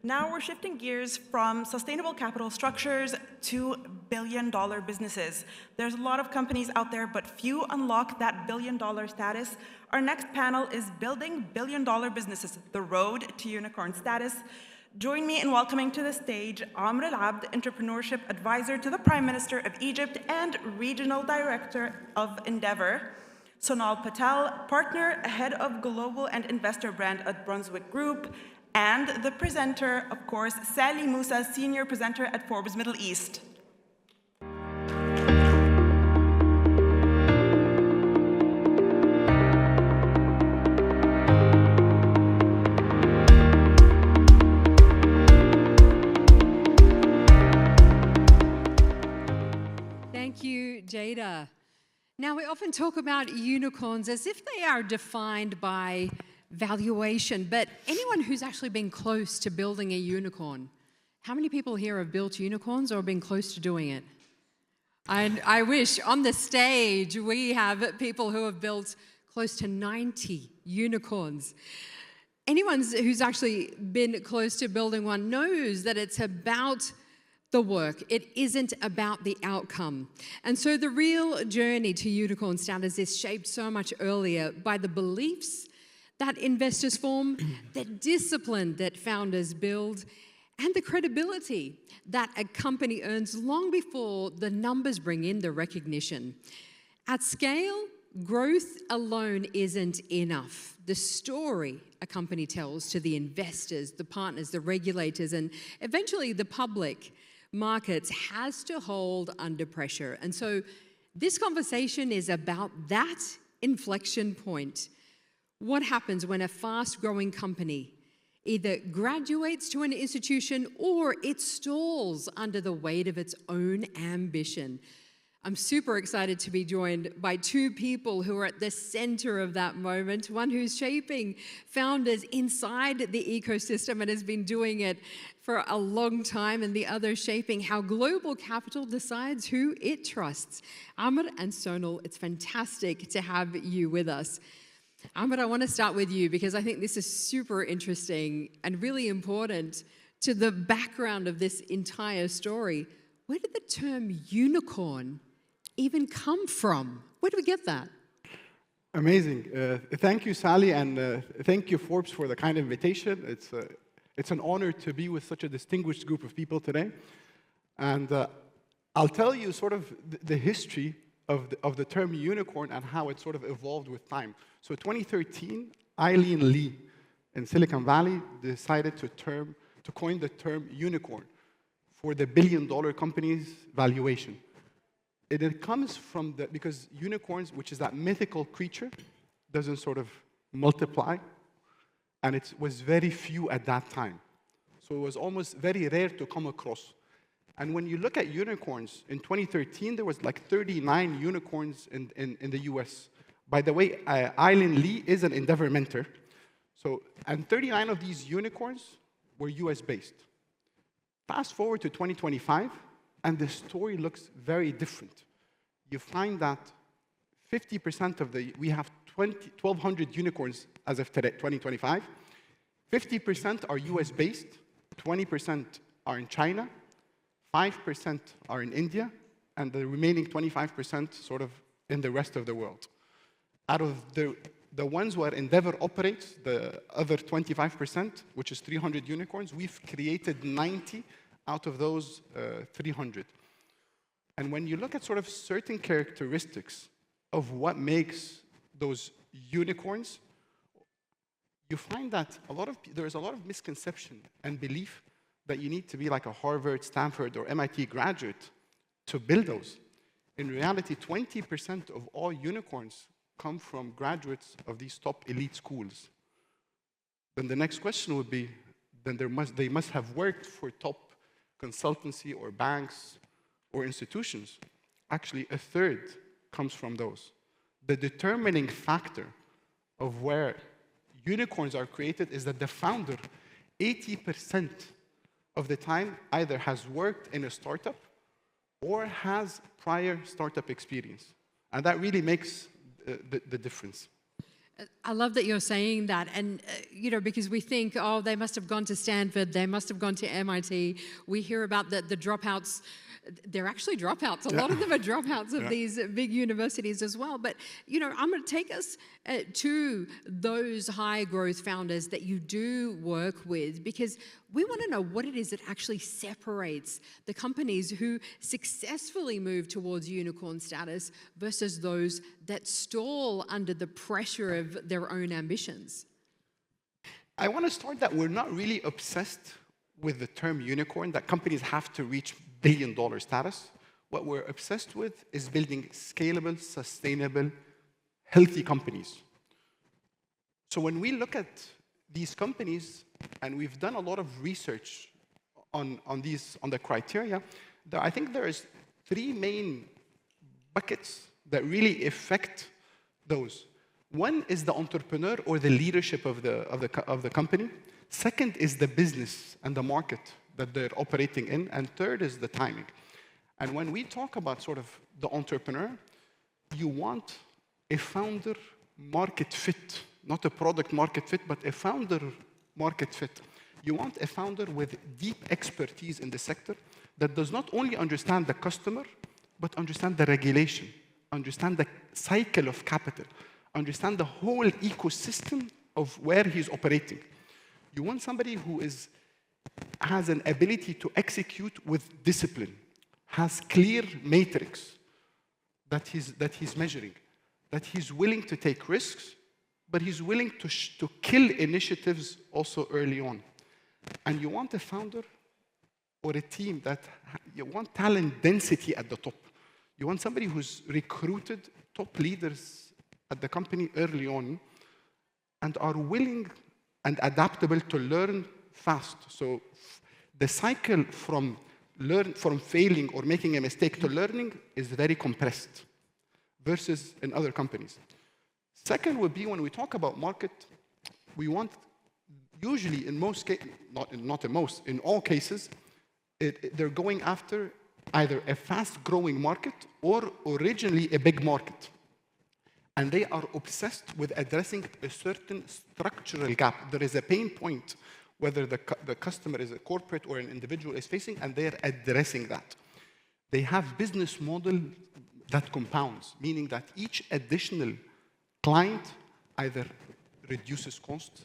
Now we're shifting gears from sustainable capital structures to billion-dollar businesses. There's a lot of companies out there, but few unlock that billion-dollar status. Our next panel is Building Billion-Dollar Businesses, the Road to Unicorn Status. Join me in welcoming to the stage Amr Al-Abd, Entrepreneurship Advisor to the Prime Minister of Egypt and Regional Director of Endeavor. Sonal Patel, Partner, Head of Global and Investor Brand at Brunswick Group. And the presenter, of course, Mousa, Senior Presenter at Forbes Middle East. Thank you, Jada. Now, we often talk about unicorns as if they are defined by valuation, but anyone who's actually been close to building a unicorn, how many people here have built unicorns or been close to doing it? And I wish on the stage we have people who have built close to 90 unicorns. Anyone who's actually been close to building one knows that it's about the work. It isn't about the outcome. And so the real journey to unicorn status is shaped so much earlier by the beliefs that investors form, the discipline that founders build, and the credibility that a company earns long before the numbers bring in the recognition. At scale, growth alone isn't enough. The story a company tells to the investors, the partners, the regulators, and eventually the public markets has to hold under pressure. And so this conversation is about that inflection point. What happens when a fast-growing company either graduates to an institution or it stalls under the weight of its own ambition? I'm super excited to be joined by two people who are at the center of that moment. One who's shaping founders inside the ecosystem and has been doing it for a long time, and the other shaping how global capital decides who it trusts. Amr and Sonal, it's fantastic to have you with us. Amr, I want to start with you because I think this is super interesting and really important to the background of this entire story. Where did the term unicorn even come from? Where do we get that? Amazing. Thank you, Sally, and thank you, Forbes, for the kind invitation. It's an honor to be with such a distinguished group of people today. And I'll tell you sort of the history of the term unicorn and how it sort of evolved with time. So 2013, Eileen Lee in Silicon Valley decided to coin the term unicorn for the billion-dollar company's valuation. It comes from because unicorns, which is that mythical creature, doesn't sort of multiply, and it was very few at that time. So it was almost very rare to come across. And when you look at unicorns, in 2013, there was like 39 unicorns in the US. By the way, Eileen Lee is an Endeavor mentor. And 39 of these unicorns were US-based. Fast forward to 2025, and the story looks very different. You find that 50% we have 1,200 unicorns as of today, 2025. 50% are US-based, 20% are in China, 5% are in India, and the remaining 25% sort of in the rest of the world. Out of the ones where Endeavor operates, the other 25%, which is 300 unicorns, we've created 90 out of those 300. And when you look at sort of certain characteristics of what makes those unicorns, you find that there is a lot of misconception and belief that you need to be like a Harvard, Stanford, or MIT graduate to build those. In reality, 20% of all unicorns come from graduates of these top elite schools. Then the next question would be, then they must have worked for top consultancy or banks or institutions. Actually, a third comes from those. The determining factor of where unicorns are created is that the founder, 80% of the time, either has worked in a startup or has prior startup experience. And that really makes the difference. I love that you're saying that, and because we think, oh, they must have gone to Stanford, they must have gone to MIT. We hear about the dropouts. They're actually dropouts. A lot of them are dropouts of these big universities as well. But, I'm going to take us to those high growth founders that you do work with, because we want to know what it is that actually separates the companies who successfully move towards unicorn status versus those that stall under the pressure of their own ambitions. I want to start that we're not really obsessed with the term unicorn, that companies have to reach billion-dollar status. What we're obsessed with is building scalable, sustainable, healthy companies. So when we look at these companies, and we've done a lot of research on the criteria, I think there's 3 main buckets that really affect those. One is the entrepreneur or the leadership of the company. Second is the business and the market that they're operating in. And third is the timing. And when we talk about sort of the entrepreneur, you want a founder market fit, not a product market fit, but a founder market fit. You want a founder with deep expertise in the sector that does not only understand the customer, but understand the regulation, understand the cycle of capital, understand the whole ecosystem of where he's operating. You want somebody who has an ability to execute with discipline, has clear matrix that he's measuring, that he's willing to take risks, but he's willing to kill initiatives also early on. And you want a founder or a team you want talent density at the top. You want somebody who's recruited top leaders at the company early on and are willing and adaptable to learn fast. So the cycle from failing or making a mistake to learning is very compressed versus in other companies. Second would be when we talk about market, we want usually in most cases, in all cases, they're going after either a fast-growing market or originally a big market. And they are obsessed with addressing a certain structural gap. There is a pain point, whether the customer is a corporate or an individual is facing, and they're addressing that. They have business model that compounds, meaning that each additional client either reduces cost,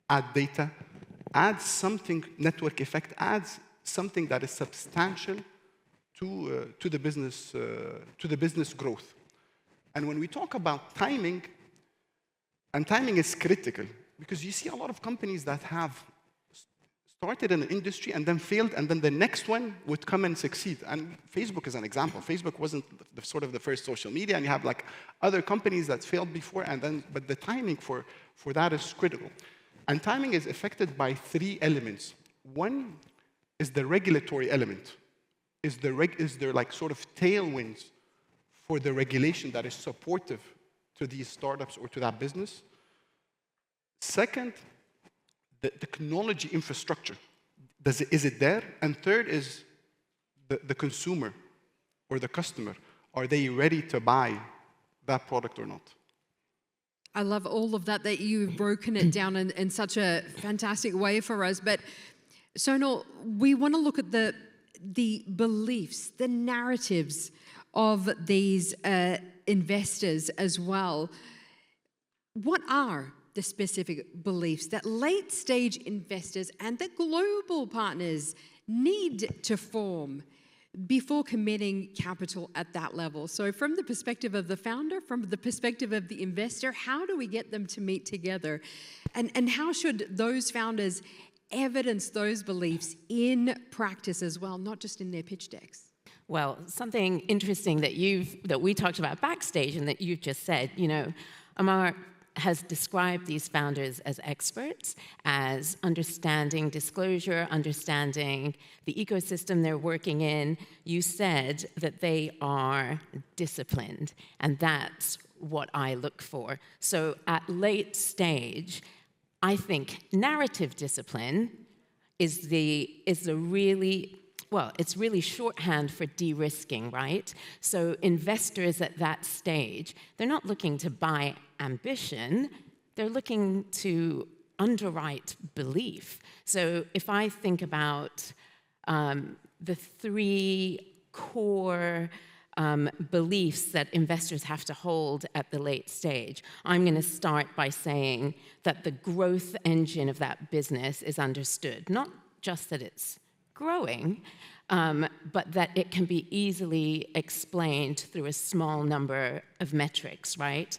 add data, adds something, network effect, adds something that is substantial to the business growth. And when we talk about timing, and timing is critical, because you see a lot of companies that have started in an industry and then failed, and then the next one would come and succeed. And Facebook is an example. Facebook wasn't sort of the first social media, and you have like other companies that failed before, but the timing for that is critical. And timing is affected by 3 elements. One is the regulatory element. Is there like sort of tailwinds for the regulation that is supportive to these startups or to that business? Second, the technology infrastructure. Is it there? And third is the consumer or the customer. Are they ready to buy that product or not? I love all of that you've broken it down in such a fantastic way for us. But Sonal, we want to look at the beliefs, the narratives of these investors as well. What are the specific beliefs that late-stage investors and the global partners need to form before committing capital at that level? So from the perspective of the founder, from the perspective of the investor, how do we get them to meet together? And how should those founders evidence those beliefs in practice as well, not just in their pitch decks? Well, something interesting that we talked about backstage and that you've just said, Amar has described these founders as experts, as understanding disclosure, understanding the ecosystem they're working in. You said that they are disciplined, and that's what I look for. So at late stage, I think narrative discipline is it's really shorthand for de-risking, right? So investors at that stage, they're not looking to buy ambition, they're looking to underwrite belief. So if I think about the three core beliefs that investors have to hold at the late stage, I'm going to start by saying that the growth engine of that business is understood. Not just that it's growing, but that it can be easily explained through a small number of metrics, right?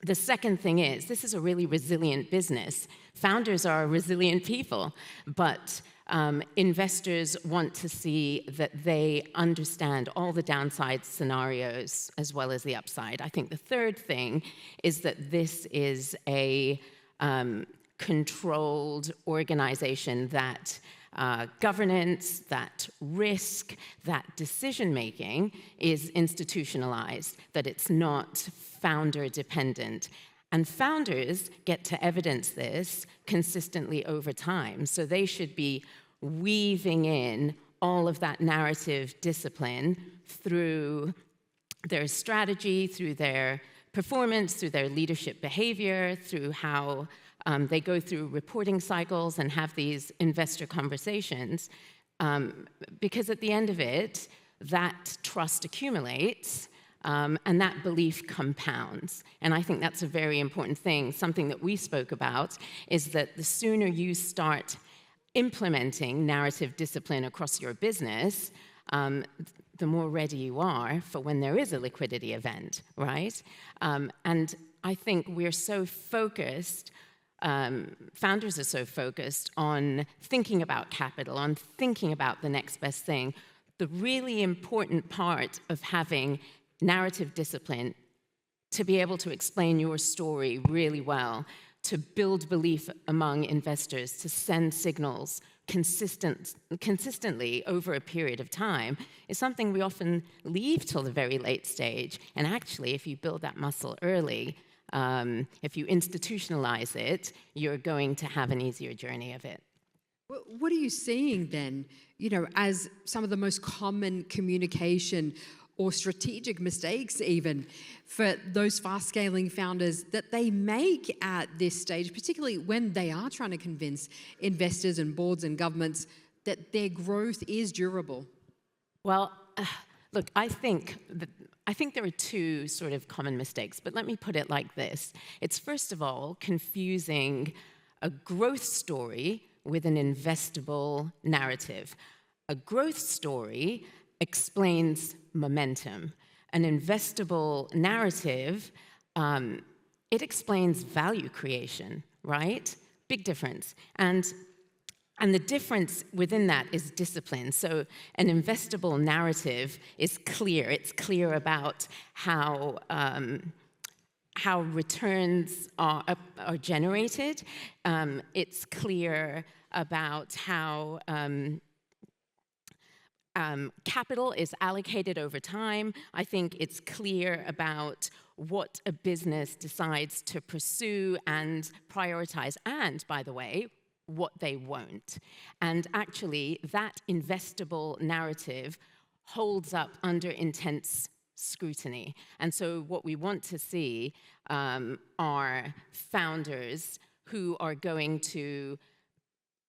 The second thing is, this is a really resilient business. Founders are resilient people, but investors want to see that they understand all the downside scenarios as well as the upside. I think the third thing is that this is a controlled organization, that governance, that risk, that decision-making is institutionalized, that it's not founder-dependent. And founders get to evidence this consistently over time. So they should be weaving in all of that narrative discipline through their strategy, through their performance, through their leadership behavior, through how they go through reporting cycles and have these investor conversations. Because at the end of it, that trust accumulates, and that belief compounds. And I think that's a very important thing. Something that we spoke about is that the sooner you start implementing narrative discipline across your business, the more ready you are for when there is a liquidity event, right? And I think we're so focused, founders are so focused on thinking about capital, on thinking about the next best thing. The really important part of having narrative discipline, to be able to explain your story really well, to build belief among investors, to send signals consistently over a period of time, is something we often leave till the very late stage. And actually, if you build that muscle early, if you institutionalize it, you're going to have an easier journey of it. What are you seeing then, as some of the most common communication or strategic mistakes even for those fast-scaling founders that they make at this stage, particularly when they are trying to convince investors and boards and governments that their growth is durable? Well, look, I think there are two sort of common mistakes, but let me put it like this. It's first of all confusing a growth story with an investable narrative. A growth story explains momentum. An investable narrative, it explains value creation, right? Big difference. And the difference within that is discipline. So an investable narrative is clear. It's clear about how returns are generated. It's clear about how capital is allocated over time. I think it's clear about what a business decides to pursue and prioritize, and, by the way, what they won't. And actually, that investable narrative holds up under intense scrutiny. And so what we want to see are founders who are going to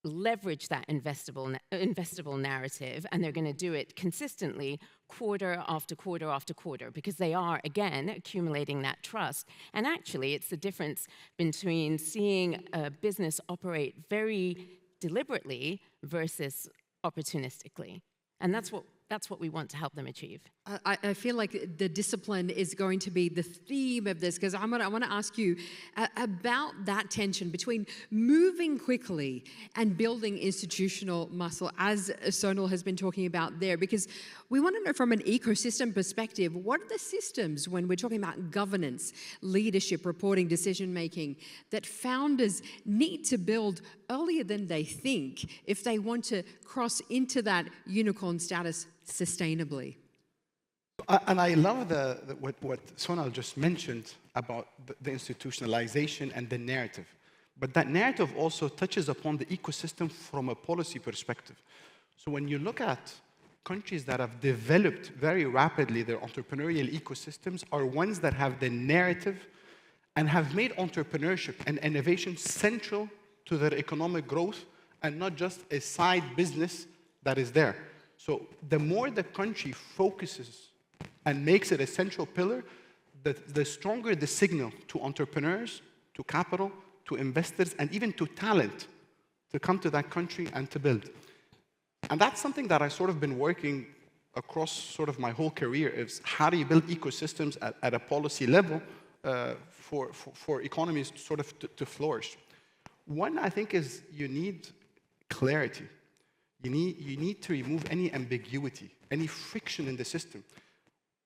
leverage that investable narrative, and they're going to do it consistently quarter after quarter after quarter, because they are, again, accumulating that trust. And actually, it's the difference between seeing a business operate very deliberately versus opportunistically. And that's what we want to help them achieve. I feel like the discipline is going to be the theme of this, because I want to ask you about that tension between moving quickly and building institutional muscle, as Sonal has been talking about there, because we want to know from an ecosystem perspective, what are the systems when we're talking about governance, leadership, reporting, decision-making, that founders need to build earlier than they think if they want to cross into that unicorn status sustainably? And I love what Sonal just mentioned about the institutionalization and the narrative. But that narrative also touches upon the ecosystem from a policy perspective. So when you look at countries that have developed very rapidly their entrepreneurial ecosystems, are ones that have the narrative and have made entrepreneurship and innovation central to their economic growth and not just a side business that is there. So the more the country focuses and makes it a central pillar, the stronger the signal to entrepreneurs, to capital, to investors, and even to talent to come to that country and to build. And that's something that I've sort of been working across sort of my whole career, is how do you build ecosystems at a policy level for economies to sort of to flourish. One, I think, is you need clarity. You need to remove any ambiguity, any friction in the system.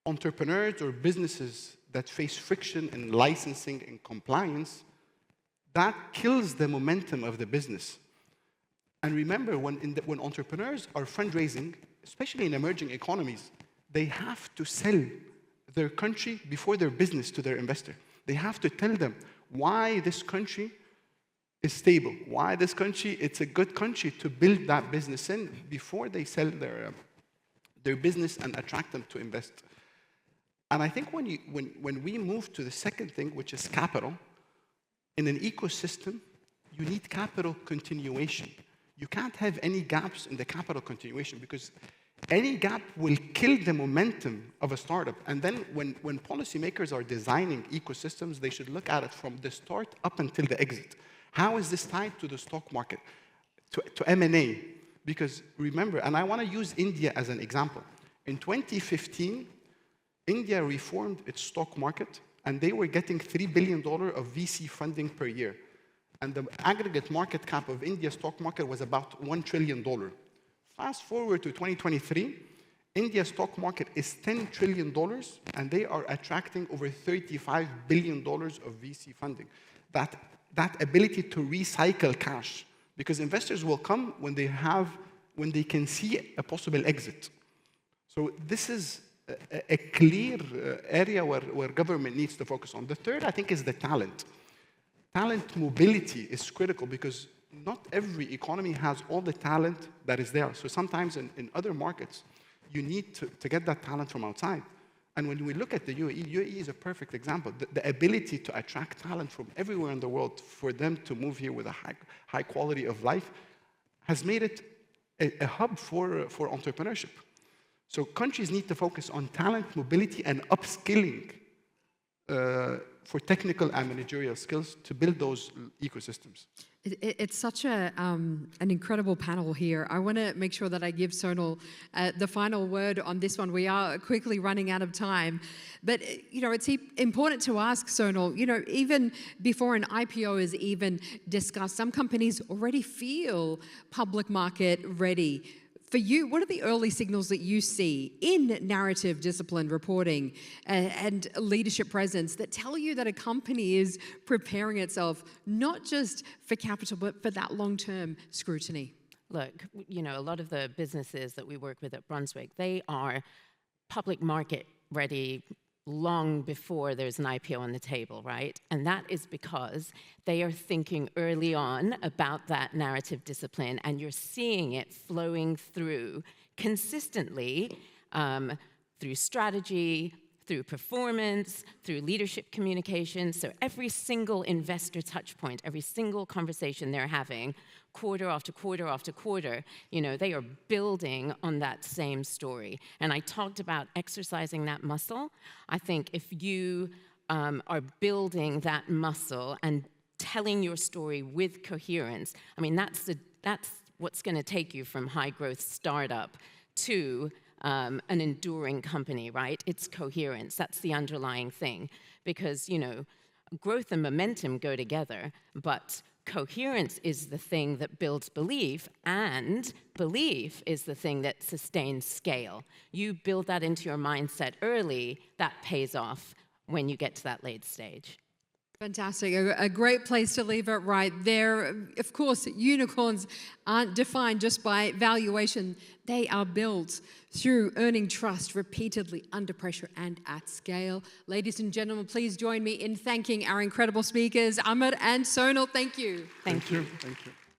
Entrepreneurs or businesses that face friction in licensing and compliance, that kills the momentum of the business. And remember, when entrepreneurs are fundraising, especially in emerging economies, they have to sell their country before their business to their investor. They have to tell them why this country is stable, why this country, it's a good country to build that business in before they sell their business and attract them to invest. And I think when we move to the second thing, which is capital, in an ecosystem, you need capital continuation. You can't have any gaps in the capital continuation because any gap will kill the momentum of a startup. And then when policymakers are designing ecosystems, they should look at it from the start up until the exit. How is this tied to the stock market, to M&A? Because remember, and I want to use India as an example. In 2015, India reformed its stock market, and they were getting $3 billion of VC funding per year. And the aggregate market cap of India's stock market was about $1 trillion. Fast forward to 2023, India's stock market is $10 trillion, and they are attracting over $35 billion of VC funding. That ability to recycle cash, because investors will come when they can see a possible exit. So this is a clear area where government needs to focus on. The third, I think, is the talent. Talent mobility is critical because not every economy has all the talent that is there. So sometimes in other markets, you need to get that talent from outside. And when we look at the UAE is a perfect example. The ability to attract talent from everywhere in the world for them to move here with a high quality of life has made it a hub for entrepreneurship. So countries need to focus on talent mobility and upskilling for technical and managerial skills to build those ecosystems. It's such an incredible panel here. I want to make sure that I give Sonal the final word on this one. We are quickly running out of time. But, it's important to ask Sonal, even before an IPO is even discussed, some companies already feel public market ready. For you, what are the early signals that you see in narrative discipline reporting and leadership presence that tell you that a company is preparing itself not just for capital, but for that long-term scrutiny? Look, a lot of the businesses that we work with at Brunswick, they are public market ready long before there's an IPO on the table, right? And that is because they are thinking early on about that narrative discipline, and you're seeing it flowing through consistently through strategy, through performance, through leadership communication. So every single investor touch point, every single conversation they're having, quarter after quarter after quarter, they are building on that same story. And I talked about exercising that muscle. I think if you are building that muscle and telling your story with coherence, that's what's going to take you from high growth startup to an enduring company, right? It's coherence. That's the underlying thing. Because, growth and momentum go together, but coherence is the thing that builds belief, and belief is the thing that sustains scale. You build that into your mindset early, that pays off when you get to that late stage. Fantastic. A great place to leave it right there. Of course, unicorns aren't defined just by valuation. They are built through earning trust repeatedly under pressure and at scale. Ladies and gentlemen, please join me in thanking our incredible speakers, Ahmed and Sonal. Thank you. Thank you. Thank you.